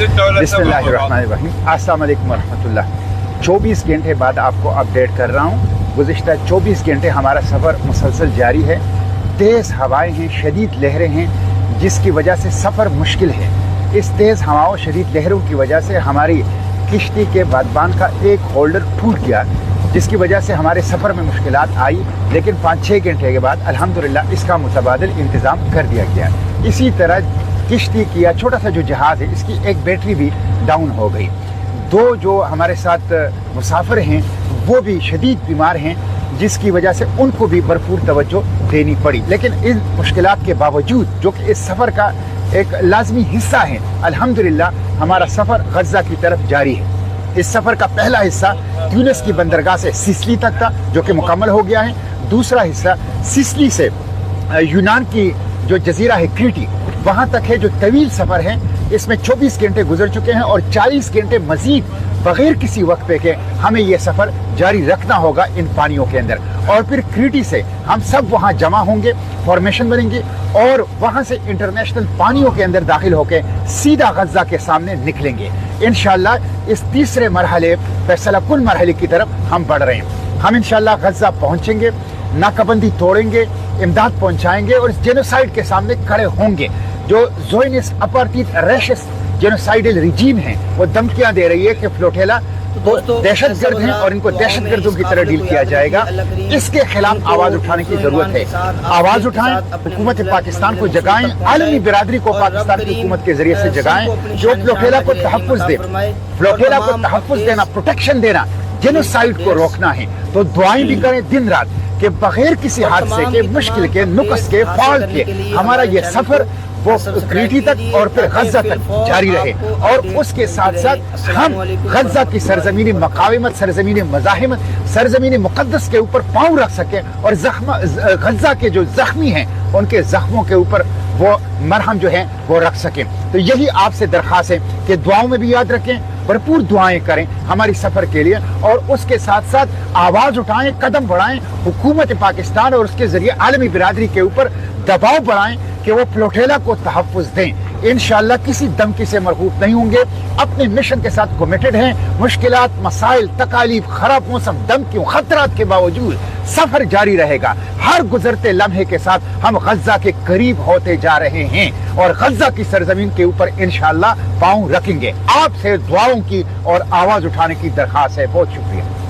बिस्मिल्लाहिर्रहमानिर्रहीम। अस्सलाम वालेकुम वरहमतुल्लाह। 24 घंटे बाद आपको अपडेट कर रहा हूँ। गुज़िश्ता 24 घंटे हमारा सफ़र मुसलसल जारी है। तेज़ हवाएं हैं, शदीद लहरें हैं, जिसकी वजह से सफ़र मुश्किल है। इस तेज़ हवाओं शदीद लहरों की वजह से हमारी किश्ती के बादबान का एक होल्डर टूट गया, जिसकी वजह से हमारे सफ़र में मुश्किलात आई। लेकिन 5-6 घंटे के बाद अल्हम्दुलिल्लाह इसका मुतबादिल इंतज़ाम कर दिया गया। इसी तरह किश्ती की या छोटा सा जो जहाज़ है, इसकी एक बैटरी भी डाउन हो गई। 2 जो हमारे साथ मुसाफिर हैं वो भी शदीद बीमार हैं, जिसकी वजह से उनको भी भरपूर तवज्जो देनी पड़ी। लेकिन इन मुश्किलात के बावजूद, जो कि इस सफ़र का एक लाजमी हिस्सा है, अल्हम्दुलिल्लाह हमारा सफ़र गज़ा की तरफ जारी है। इस सफ़र का पहला हिस्सा ट्यूनिस की बंदरगाह से सिसिली तक था, जो कि मुकम्मल हो गया है। दूसरा हिस्सा सिसिली से यूनान की जो जजीरा है क्रीटी, वहाँ तक है, जो तवील सफ़र है। इसमें 24 घंटे गुजर चुके हैं और 40 घंटे मजीद बगैर किसी वक्फे के हमें यह सफ़र जारी रखना होगा इन पानियों के अंदर। और फिर क्रीटी से हम सब वहाँ जमा होंगे, फॉर्मेशन बनेंगे और वहाँ से इंटरनेशनल पानियों के अंदर दाखिल होकर सीधा गज़ा के सामने निकलेंगे। इंशाअल्लाह इस तीसरे मरहले फैसला कुल मरहले की तरफ हम बढ़ रहे हैं। हम इंशाअल्लाह गज़ा पहुँचेंगे, नाकाबंदी तोड़ेंगे, इमदाद पहुँचाएंगे और इस जेनोसाइड के सामने खड़े होंगे। जो ज़ोयनिस्ट अपार्थाइड रैशिस्ट जेनोसाइडल रिजीम है, वो धमकियां दे रही है कि फ्लोटेला दहशतगर्द हैं और इनको दहशतगर्दों की तरह डील किया जाएगा। इसके खिलाफ आवाज उठाने की जरूरत है। आवाज उठाएं, हुकूमत पाकिस्तान को जगाएं, आलमी बिरादरी को पाकिस्तान की हुकूमत के जरिए से जगाएं, जो फ्लोटेला को तहफ़्फ़ुज़ दे। फ्लोटेला को तहफ़्फ़ुज़ देना, प्रोटेक्शन देना, जेनोसाइड को रोकना है। तो दुआएं भी करें दिन रात कि बगैर किसी हादसे के, मुश्किल के, नुक्स के, फॉल्ट के हमारा ये सफर वो क्रीटी तक और फिर गज़ा तक जारी रहे। और उसके साथ साथ हम गज़ा की सरजमीनी मकाविमत, सरजमीनी मज़ाहिमत, सरजमीनी मुक़द्दस के ऊपर पाँव रख सकें और गज़ा के जो जख्मी हैं उनके जख्मों के ऊपर वो मरहम जो है वो रख सकें। तो यही आपसे दरख्वास्त है कि दुआओं में भी याद रखें, भरपूर दुआएं करें हमारी सफ़र के लिए और उसके साथ साथ आवाज़ उठाएं, कदम बढ़ाएं, हुकूमत पाकिस्तान और उसके ज़रिए आलमी बिरादरी के ऊपर दबाव बढ़ाएं कि वो फ्लोटेला को तहफ़्फ़ुज़ दें। इंशाअल्लाह किसी धमकी से मरहूब नहीं होंगे, अपने मिशन के साथ कमिटेड हैं। मुश्किलात, मसाइल, तकालीफ, खराब मौसम, धमकियों, खतरात के बावजूद सफ़र जारी रहेगा। हर गुजरते लम्हे के साथ हम गज़ा के करीब होते जा रहे हैं और गज़ा की सरजमीन के ऊपर इंशाअल्लाह पाँव रखेंगे। आपसे दुआओं की और आवाज़ उठाने की दरख्वास्त है। बहुत शुक्रिया।